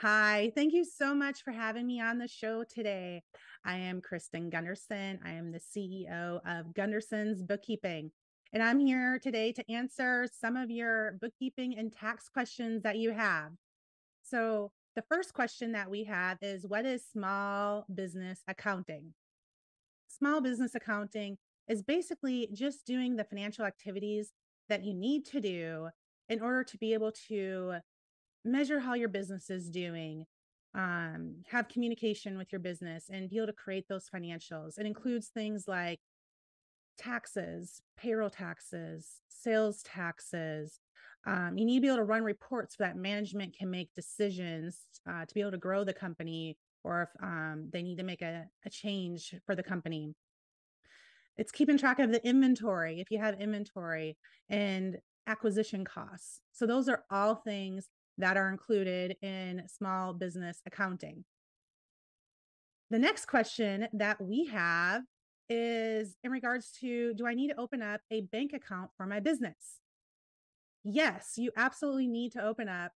Hi, thank you so much for having me on the show today. I am Kristin Gunderson. I am the CEO of Gunderson's Bookkeeping, and I'm here today to answer some of your bookkeeping and tax questions that you have. So, the first question that we have is, what is small business accounting? Small business accounting is basically just doing the financial activities that you need to do in order to be able to measure how your business is doing, have communication with your business, and be able to create those financials. It includes things like taxes, payroll taxes, sales taxes. You need to be able to run reports so that management can make decisions to be able to grow the company, or if they need to make a change for the company. It's keeping track of the inventory, if you have inventory, and acquisition costs. So those are all things that are included in small business accounting. The next question that we have is in regards to, do I need to open up a bank account for my business? Yes, you absolutely need to open up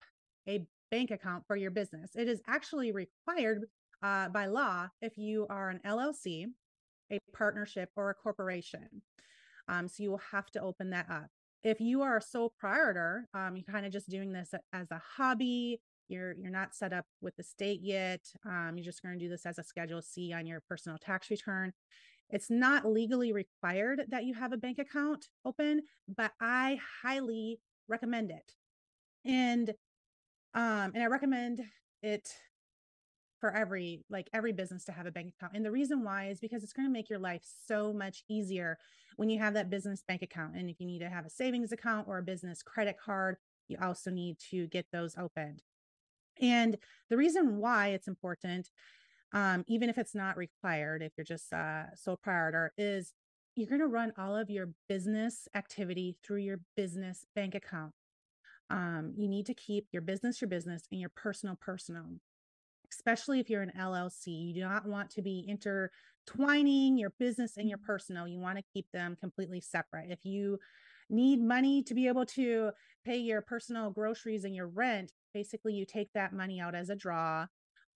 a bank account for your business. It is actually required by law if you are an LLC, a partnership, or a corporation. So you will have to open that up. If you are a sole proprietor, you're kind of just doing this as a hobby. You're not set up with the state yet. You're just going to do this as a Schedule C on your personal tax return. It's not legally required that you have a bank account open, but I highly recommend it. And I recommend it for every business to have a bank account. And the reason why is because it's going to make your life so much easier when you have that business bank account. And if you need to have a savings account or a business credit card, you also need to get those opened. And the reason why it's important, even if it's not required, if you're just sole proprietor, is you're going to run all of your business activity through your business bank account. You need to keep your business, and your personal, especially if you're an LLC. You do not want to be intertwining your business and your personal. You want to keep them completely separate. If you need money to be able to pay your personal groceries and your rent, basically you take that money out as a draw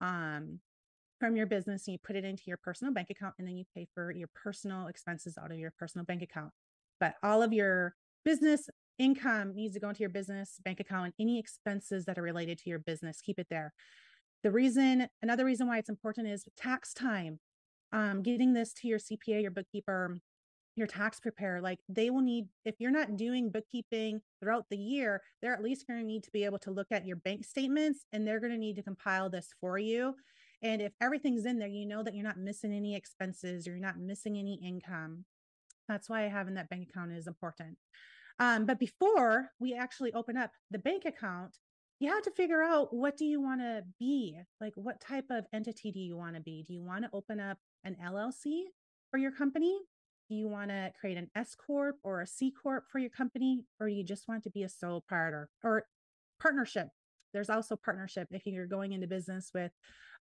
from your business and you put it into your personal bank account, and then you pay for your personal expenses out of your personal bank account. But all of your business income needs to go into your business bank account, and any expenses that are related to your business, keep it there. Another reason why it's important is tax time. Getting this to your CPA, your bookkeeper, your tax preparer, like they will need, if you're not doing bookkeeping throughout the year, they're at least going to need to be able to look at your bank statements, and they're going to need to compile this for you. And if everything's in there, you know that you're not missing any expenses or you're not missing any income. That's why having that bank account is important. But before we actually open up the bank account, you have to figure out, what do you want to be? Like, what type of entity do you want to be? Do you want to open up an LLC for your company? Do you want to create an S Corp or a C Corp for your company? Or do you just want to be a sole proprietor or partnership? There's also partnership if you're going into business with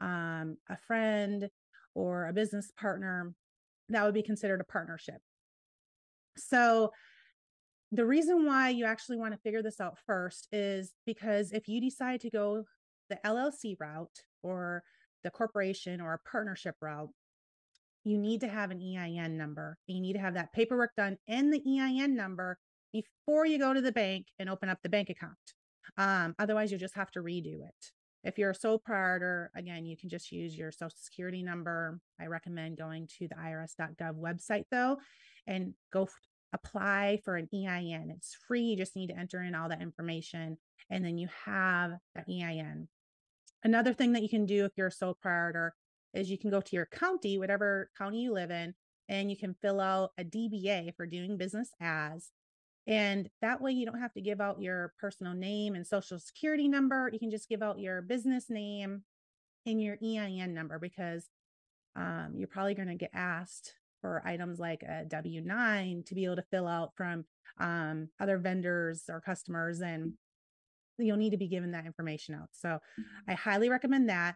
a friend or a business partner, that would be considered a partnership. So the reason why you actually want to figure this out first is because if you decide to go the LLC route or the corporation or a partnership route, you need to have an EIN number. You need to have that paperwork done and the EIN number before you go to the bank and open up the bank account. Otherwise, you just have to redo it. If you're a sole proprietor, again, you can just use your social security number. I recommend going to the irs.gov website though, and go apply for an EIN. It's free. You just need to enter in all that information, and then you have that EIN. Another thing that you can do if you're a sole proprietor is you can go to your county, whatever county you live in, and you can fill out a DBA for doing business as. And that way you don't have to give out your personal name and social security number. You can just give out your business name and your EIN number, because you're probably going to get asked for items like a W-9 to be able to fill out from other vendors or customers, and you'll need to be given that information out. So I highly recommend that.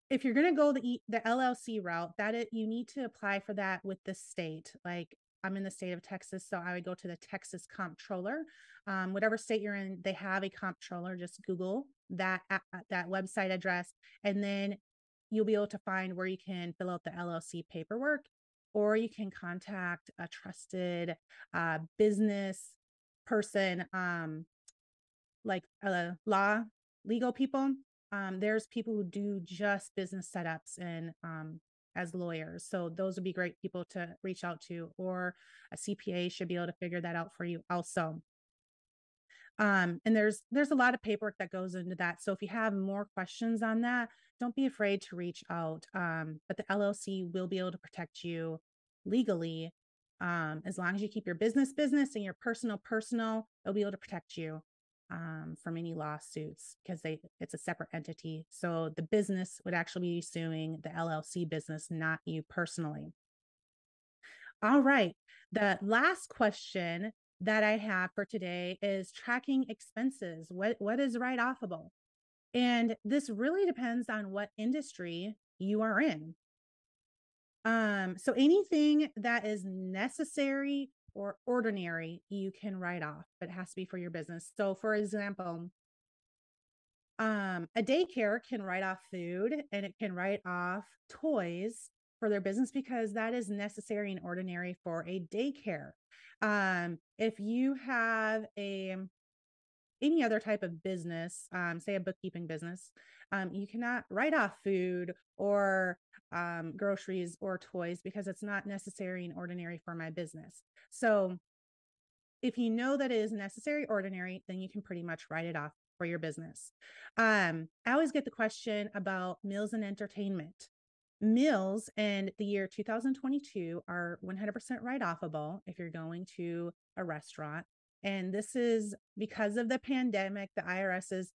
If you're going to go the LLC route, you need to apply for that with the state. Like I'm in the state of Texas, so I would go to the Texas Comptroller. Whatever state you're in, they have a comptroller. Just Google that website address, and then you'll be able to find where you can fill out the LLC paperwork, or you can contact a trusted business person, like legal people. There's people who do just business setups and as lawyers. So those would be great people to reach out to, or a CPA should be able to figure that out for you also. And there's a lot of paperwork that goes into that. So if you have more questions on that, don't be afraid to reach out. But the LLC will be able to protect you legally. As long as you keep your business and your personal, they'll be able to protect you from any lawsuits, because it's a separate entity. So the business would actually be suing the LLC business, not you personally. All right. The last question that I have for today is tracking expenses. What is write-offable? And this really depends on what industry you are in. So anything that is necessary or ordinary, you can write off, but it has to be for your business. So for example, a daycare can write off food, and it can write off toys for their business, because that is necessary and ordinary for a daycare. If you have any other type of business, say a bookkeeping business, you cannot write off food or groceries or toys, because it's not necessary and ordinary for my business. So if you know that it is necessary, ordinary, then you can pretty much write it off for your business. I always get the question about meals and entertainment. Meals in the year 2022 are 100% write-offable if you're going to a restaurant. And this is because of the pandemic. The IRS is,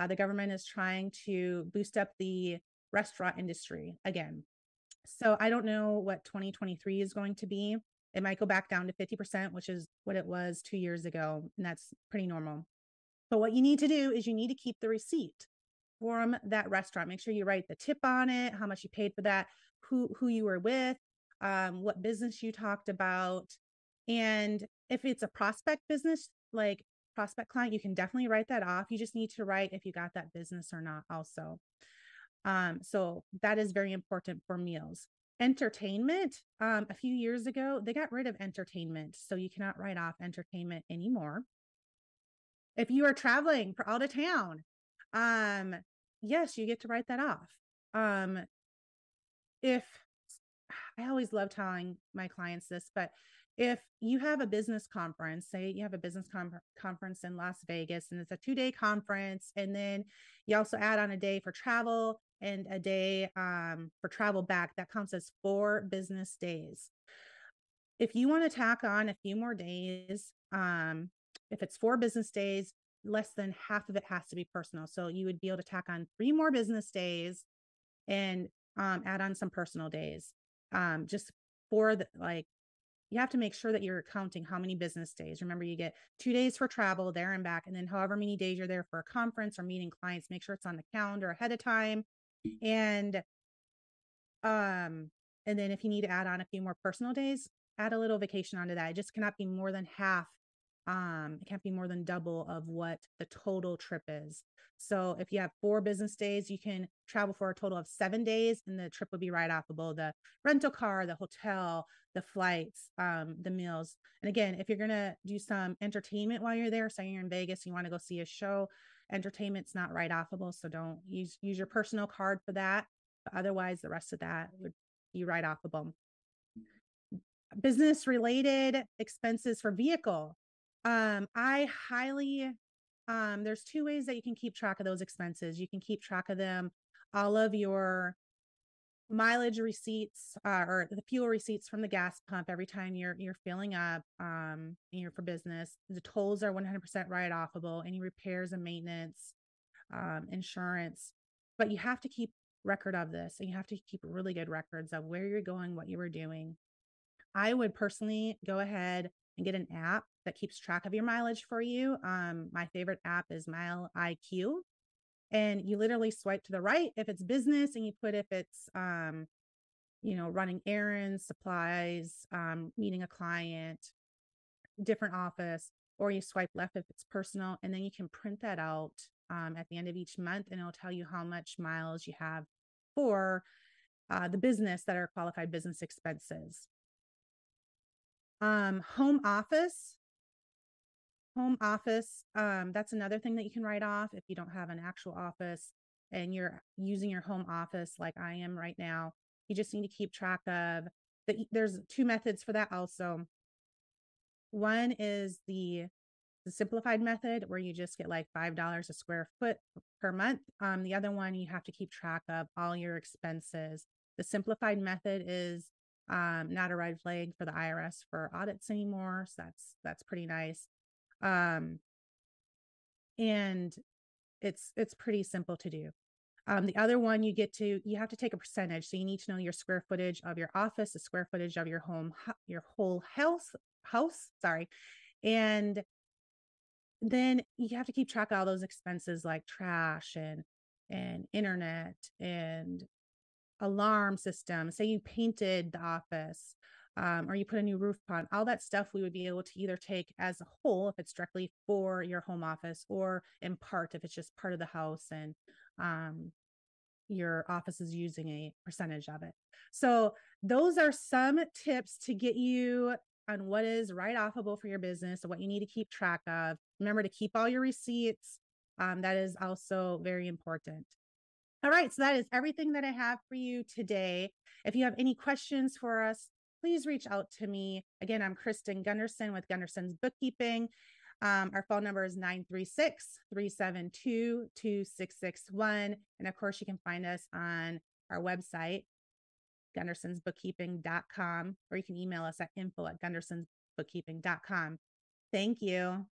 the government is trying to boost up the restaurant industry again. So I don't know what 2023 is going to be. It might go back down to 50%, which is what it was 2 years ago. And that's pretty normal. But what you need to do is you need to keep the receipt from that restaurant. Make sure you write the tip on it, how much you paid for that, who you were with, what business you talked about. And if it's a prospect business, like prospect client, you can definitely write that off. You just need to write if you got that business or not also. So that is very important for meals. Entertainment, a few years ago, they got rid of entertainment. So you cannot write off entertainment anymore. If you are traveling for out of town, yes, you get to write that off. If I always love telling my clients this, but if you have a business conference, say you have a business conference in Las Vegas, and it's a 2-day conference, and then you also add on a day for travel and a day for travel back, that counts as 4 business days. If you want to tack on a few more days, if it's 4 business days, less than half of it has to be personal. So you would be able to tack on 3 more business days and add on some personal days. Just for the, like, you have to make sure that you're counting how many business days. Remember, you get 2 days for travel there and back, and then however many days you're there for a conference or meeting clients, make sure it's on the calendar ahead of time. And then if you need to add on a few more personal days, add a little vacation onto that. It just cannot be more than half. It can't be more than double of what the total trip is. So if you have 4 business days, you can travel for a total of 7 days, and the trip will be write-offable. The rental car, the hotel, the flights, the meals. And again, if you're going to do some entertainment while you're there, say you're in Vegas, you want to go see a show, entertainment's not write-offable. So don't use your personal card for that. But otherwise, the rest of that would be write-offable. Business related expenses for vehicle. I highly, there's 2 ways that you can keep track of those expenses. You can keep track of them, all of your mileage receipts, or the fuel receipts from the gas pump every time you're filling up, and you're for business. The tolls are 100% write-offable, any repairs and maintenance, insurance. But you have to keep record of this, and you have to keep really good records of where you're going, what you were doing. I would personally go ahead and get an app that keeps track of your mileage for you. My favorite app is Mile IQ. And you literally swipe to the right if it's business, and you put if it's running errands, supplies, meeting a client, different office, or you swipe left if it's personal, and then you can print that out at the end of each month, and it'll tell you how much miles you have for the business that are qualified business expenses. Home office. That's another thing that you can write off if you don't have an actual office and you're using your home office like I am right now. You just need to keep track of there's two methods for that also. One is the simplified method where you just get like $5 a square foot per month. The other one, you have to keep track of all your expenses. The simplified method is not a red flag for the IRS for audits anymore. So that's pretty nice. And it's pretty simple to do. The other one, you have to take a percentage. So you need to know your square footage of your office, the square footage of your whole house, sorry. And then you have to keep track of all those expenses like trash and internet and alarm system. Say you painted the office, or you put a new roof on, all that stuff we would be able to either take as a whole if it's directly for your home office, or in part if it's just part of the house and your office is using a percentage of it. So those are some tips to get you on what is write-offable for your business and what you need to keep track of. Remember to keep all your receipts. That is also very important. All right, so that is everything that I have for you today. If you have any questions for us, please reach out to me. Again, I'm Kristin Gunderson with Gunderson's Bookkeeping. Our phone number is 936-372-2661. And of course, you can find us on our website, gundersonsbookkeeping.com, or you can email us at info@gundersonsbookkeeping.com. Thank you.